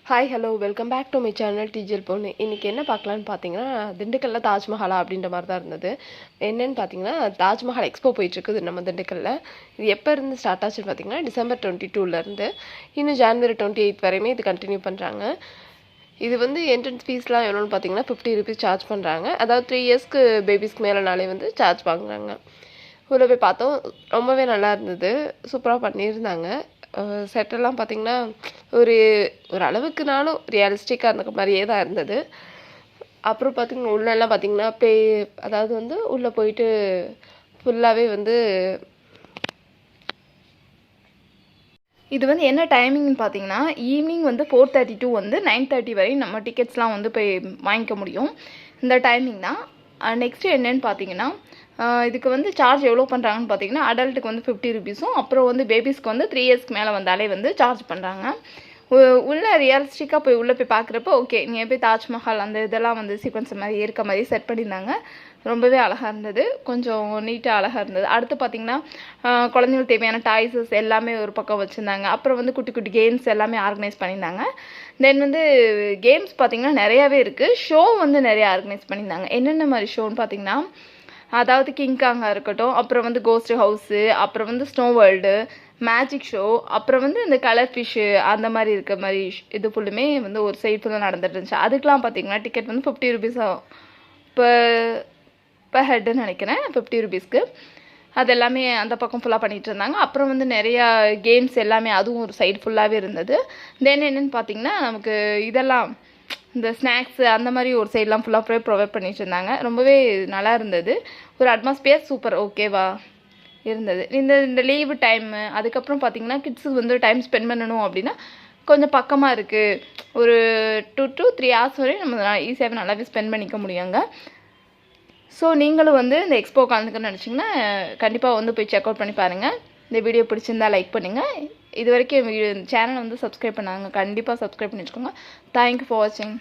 Hi hello welcome back to my channel டிஜிஎல் பொண்ணு. இன்றைக்கி என்ன பார்க்கலான்னு பார்த்தீங்கன்னா, திண்டுக்கல்லில் தாஜ்மஹாலா அப்படின்ற மாதிரி தான் இருந்தது. என்னென்னு பார்த்தீங்கன்னா, தாஜ்மஹால் எக்ஸ்போ போயிட்டுருக்குது நம்ம திண்டுக்கல்லில். இது எப்போ இருந்து ஸ்டார்ட் ஆச்சுன்னு பார்த்தீங்கன்னா, டிசம்பர் 22லேருந்து இன்னும் ஜான்வரி 28 வரையுமே இது கண்டினியூ பண்ணுறாங்க. இது வந்து என்ட்ரன்ஸ் ஃபீஸ்லாம் எவ்வளோன்னு பார்த்தீங்கன்னா ₹50 சார்ஜ் பண்ணுறாங்க. அதாவது 3 இயர்ஸ்க்கு பேபிஸ்க்கு மேலேனாலே வந்து சார்ஜ் வாங்குறாங்க. உள்ளே போய் பார்த்தோம், ரொம்பவே நல்லா இருந்தது. சூப்பராக பண்ணியிருந்தாங்க. செட்டெல்லாம் பார்த்திங்கன்னா ஒரு அளவுக்குனாலும் ரியலிஸ்டிக்காக இருந்த மாதிரியே தான் இருந்தது. அப்புறம் பார்த்திங்கன்னா உள்ளெல்லாம் பார்த்திங்கன்னா அதாவது வந்து உள்ளே போயிட்டு ஃபுல்லாகவே வந்து இது வந்து என்ன டைமிங்னு பார்த்தீங்கன்னா, ஈவினிங் வந்து 4:30 to வந்து 9:30 வரையும் நம்ம டிக்கெட்ஸ்லாம் வந்து போய் வாங்கிக்க முடியும். இந்த டைமிங் தான். நெக்ஸ்ட்டு என்னென்னு பார்த்தீங்கன்னா, இதுக்கு வந்து சார்ஜ் எவ்வளோ பண்ணுறாங்கன்னு பார்த்தீங்கன்னா, அடல்ட்டுக்கு வந்து ₹50, அப்புறம் வந்து பேபிஸ்க்கு வந்து 3 இயர்ஸ்க்கு மேலே வந்தாலே வந்து சார்ஜ் பண்ணுறாங்க. உள்ளே ரியலிஸ்டிக்காக போய் உள்ளே போய் பார்க்குறப்ப ஓகே, நீங்கள் போய் தாஜ்மஹால் அந்த இதெல்லாம் வந்து சீக்வன்ஸ் மாதிரி இருக்க மாதிரி செட் பண்ணியிருந்தாங்க. ரொம்பவே அழகாக இருந்தது. கொஞ்சம் நீட்டாக அழகாக இருந்தது. அடுத்து பார்த்திங்கன்னா, குழந்தைங்களுக்கு தேவையான டாய்ஸஸ் எல்லாமே ஒரு பக்கம் வச்சுருந்தாங்க. அப்புறம் வந்து குட்டி குட்டி கேம்ஸ் எல்லாமே ஆர்கனைஸ் பண்ணியிருந்தாங்க. தென் வந்து கேம்ஸ் பார்த்திங்கன்னா நிறையாவே இருக்குது. ஷோ வந்து நிறையா ஆர்கனைஸ் பண்ணியிருந்தாங்க. என்னென்ன மாதிரி ஷோன்னு பார்த்திங்கன்னா, அதாவது கிங்காங்காக இருக்கட்டும், அப்புறம் வந்து கோஸ்ட் ஹவுஸு, அப்புறம் வந்து ஸ்னோ வேர்ல்டு, மேஜிக் ஷோ, அப்புறம் வந்து இந்த கலர் ஃபிஷ்ஷு அந்த மாதிரி இருக்க மாதிரி இது ஃபுல்லுமே வந்து ஒரு சைடு ஃபுல்லாக நடந்துட்டு இருந்துச்சு. அதுக்கெலாம் பார்த்திங்கன்னா டிக்கெட் வந்து ₹50 ஆகும். இப்போ ஹெட்டுன்னு நினைக்கிறேன், ₹50க்கு. அது எல்லாமே அந்த பக்கம் ஃபுல்லாக பண்ணிகிட்டு இருந்தாங்க. அப்புறம் வந்து நிறையா கேம்ஸ் எல்லாமே அதுவும் ஒரு சைடு ஃபுல்லாகவே இருந்தது. தென் என்னென்னு பார்த்திங்கன்னா, நமக்கு இதெல்லாம் இந்த ஸ்நாக்ஸு அந்த மாதிரி ஒரு சைட்லாம் ஃபுல்லாக ப்ரொவைட் பண்ணிட்டு இருந்தாங்க. ரொம்பவே நல்லா இருந்தது. ஒரு அட்மாஸ்பியர் சூப்பர் ஓகேவா இருந்தது. இந்த லீவு டைமு அதுக்கப்புறம் பார்த்திங்கன்னா கிட்ஸுக்கு வந்து டைம் ஸ்பெண்ட் பண்ணணும் அப்படின்னா கொஞ்சம் பக்கமாக இருக்குது. ஒரு 2 to 3 hours வரையும் நம்ம ஈஸியாகவே நல்லாவே ஸ்பெண்ட் பண்ணிக்க முடியுங்க. ஸோ நீங்களும் வந்து இந்த எக்ஸ்போ கலந்துக்கணும்னு நினச்சிங்கன்னா கண்டிப்பாக வந்து போய் செக் அவுட் பண்ணி பாருங்கள். இந்த வீடியோ பிடிச்சிருந்தா லைக் பண்ணுங்கள். இது வரைக்கும் சேனலை வந்து சப்ஸ்கிரைப் பண்ணாங்க, கண்டிப்பாக சப்ஸ்கிரைப் பண்ணி வச்சுக்கோங்க. தேங்க்யூ ஃபார் வாட்சிங்.